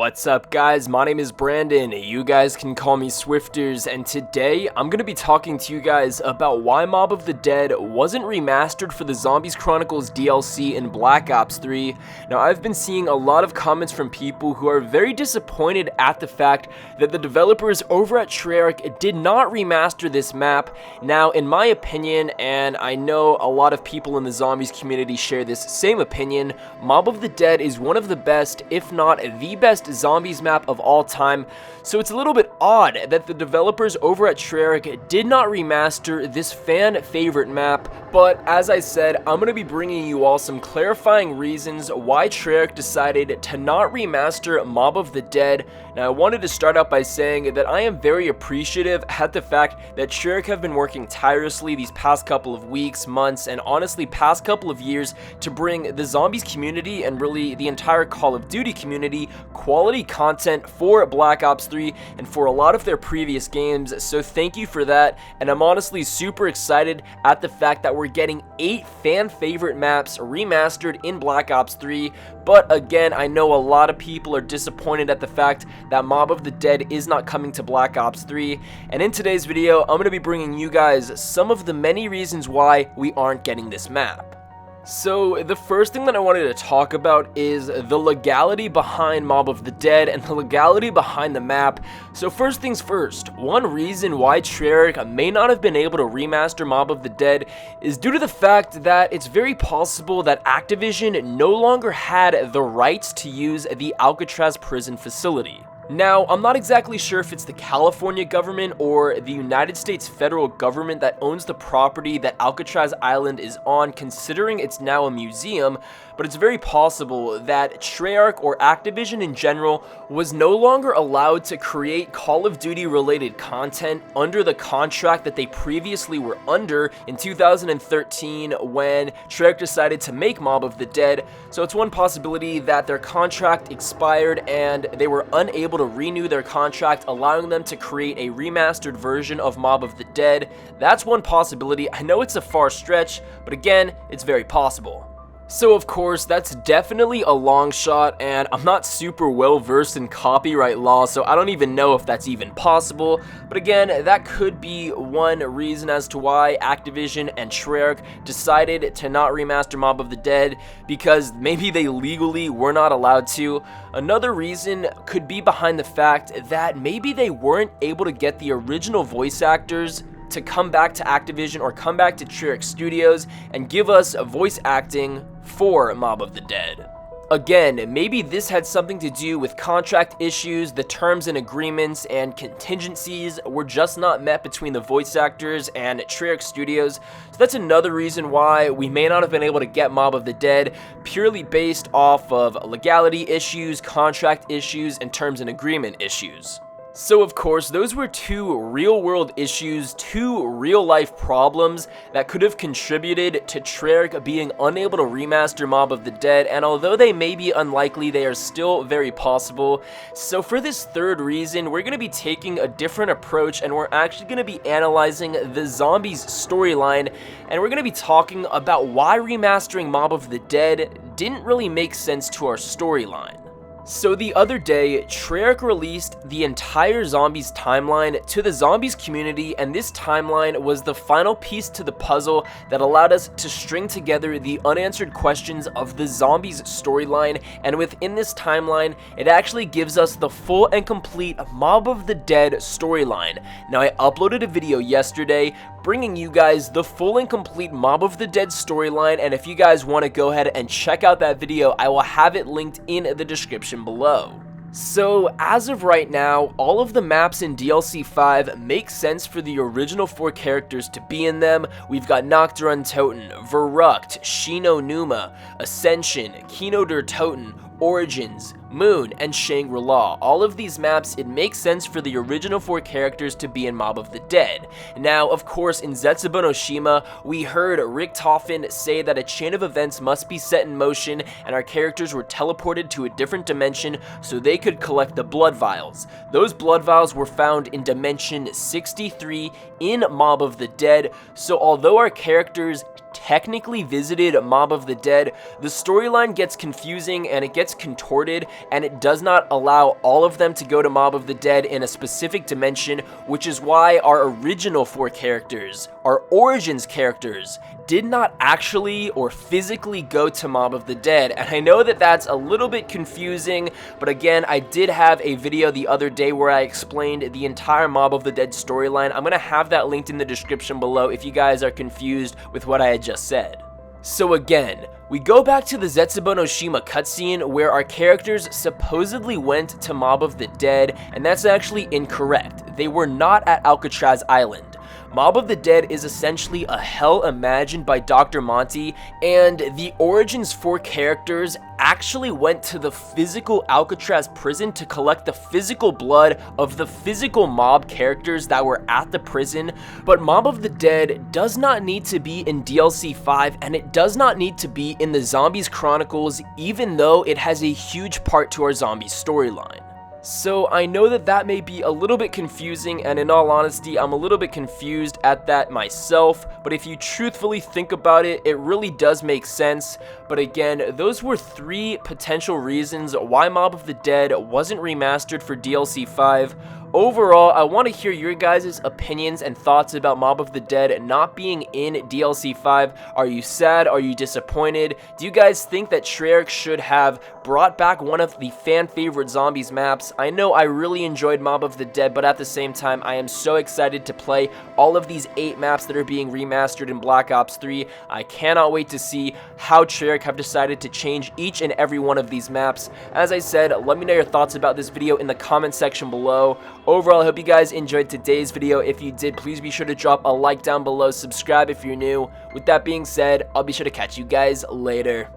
What's up guys, my name is Brandon, you guys can call me Swifterrs, and today I'm going to be talking to you guys about why Mob of the Dead wasn't remastered for the Zombies Chronicles DLC in Black Ops 3. Now I've been seeing a lot of comments from people who are very disappointed at the fact that the developers over at Treyarch did not remaster this map. Now in my opinion, and I know a lot of people in the Zombies community share this same opinion, Mob of the Dead is one of the best, if not the best Zombies map of all time, so it's a little bit odd that the developers over at Treyarch did not remaster this fan favorite map. But as I said, I'm going to be bringing you all some clarifying reasons why Treyarch decided to not remaster Mob of the Dead. Now I wanted to start out by saying that I am very appreciative at the fact that Treyarch have been working tirelessly these past couple of weeks, months, and honestly past couple of years to bring the Zombies community and really the entire Call of Duty community quality content for Black Ops 3 and for a lot of their previous games, so thank you for that. And I'm honestly super excited at the fact that we're getting 8 fan favorite maps remastered in Black Ops 3. But again, I know a lot of people are disappointed at the fact that Mob of the Dead is not coming to Black Ops 3, and in today's video I'm going to be bringing you guys some of the many reasons why we aren't getting this map. So the first thing that I wanted to talk about is the legality behind Mob of the Dead and the legality behind the map. So first things first, one reason why Treyarch may not have been able to remaster Mob of the Dead is due to the fact that it's very possible that Activision no longer had the rights to use the Alcatraz prison facility. Now, I'm not exactly sure if it's the California government or the United States federal government that owns the property that Alcatraz Island is on, considering it's now a museum, but it's very possible that Treyarch or Activision in general was no longer allowed to create Call of Duty related content under the contract that they previously were under in 2013 when Treyarch decided to make Mob of the Dead. So it's one possibility that their contract expired and they were unable to renew their contract, allowing them to create a remastered version of Mob of the Dead. That's one possibility. I know it's a far stretch, but again, it's very possible. So of course, that's definitely a long shot, and I'm not super well versed in copyright law, so I don't even know if that's even possible. But again, that could be one reason as to why Activision and Treyarch decided to not remaster Mob of the Dead, because maybe they legally were not allowed to. Another reason could be behind the fact that maybe they weren't able to get the original voice actors to come back to Activision or come back to Treyarch Studios and give us voice acting for Mob of the Dead. Again, maybe this had something to do with contract issues, the terms and agreements and contingencies were just not met between the voice actors and Treyarch Studios. So that's another reason why we may not have been able to get Mob of the Dead, purely based off of legality issues, contract issues, and terms and agreement issues. So of course, those were two real-world issues, two real-life problems that could have contributed to Treyarch being unable to remaster Mob of the Dead, and although they may be unlikely, they are still very possible. So for this third reason, we're going to be taking a different approach, and we're actually going to be analyzing the Zombies storyline, and we're going to be talking about why remastering Mob of the Dead didn't really make sense to our storyline. So the other day, Treyarch released the entire Zombies timeline to the Zombies community, and this timeline was the final piece to the puzzle that allowed us to string together the unanswered questions of the Zombies storyline, and within this timeline, it actually gives us the full and complete Mob of the Dead storyline. Now I uploaded a video yesterday bringing you guys the full and complete Mob of the Dead storyline, and if you guys want to go ahead and check out that video, I will have it linked in the description below. So as of right now, all of the maps in DLC 5 make sense for the original 4 characters to be in them. We've got Nacht der Untoten, Verruckt, Numa, Ascension, Kino der Toten, Origins, Moon, and Shangri-la. All of these maps, it makes sense for the original 4 characters to be in Mob of the Dead. Now, of course, in Zetsubo no Shima, we heard RICHTOFEN say that a chain of events must be set in motion, and our characters were teleported to a different dimension so they could collect the blood vials. Those blood vials were found in Dimension 63 in Mob of the Dead, so although our characters technically visited Mob of the Dead, the storyline gets confusing and it gets contorted, and it does not allow all of them to go to Mob of the Dead in a specific dimension, which is why our original 4 characters, our Origins characters, did not actually or physically go to Mob of the Dead. And I know that that's a little bit confusing, but again, I did have a video the other day where I explained the entire Mob of the Dead storyline. I'm gonna have that linked in the description below if you guys are confused with what I had just said. So again, we go back to the Zetsubo no Shima cutscene where our characters supposedly went to Mob of the Dead, and that's actually incorrect. They were not at Alcatraz Island. Mob of the Dead is essentially a hell imagined by Dr. Monty, and the Origins 4 characters actually went to the physical Alcatraz prison to collect the physical blood of the physical mob characters that were at the prison. But Mob of the Dead does not need to be in DLC 5, and it does not need to be in the Zombies Chronicles, even though it has a huge part to our zombies storyline. So I know that that may be a little bit confusing, and in all honesty, I'm a little bit confused at that myself, but if you truthfully think about it, it really does make sense. But again, those were 3 potential reasons why Mob of the Dead wasn't remastered for DLC 5. Overall, I want to hear your guys' opinions and thoughts about Mob of the Dead not being in DLC 5. Are you sad? Are you disappointed? Do you guys think that Treyarch should have brought back one of the fan favorite zombies maps? I know I really enjoyed Mob of the Dead, but at the same time, I am so excited to play all of these 8 maps that are being remastered in Black Ops 3. I cannot wait to see how Treyarch have decided to change each and every one of these maps. As I said, let me know your thoughts about this video in the comment section below. Overall, I hope you guys enjoyed today's video. If you did, please be sure to drop a like down below, subscribe if you're new. With that being said, I'll be sure to catch you guys later.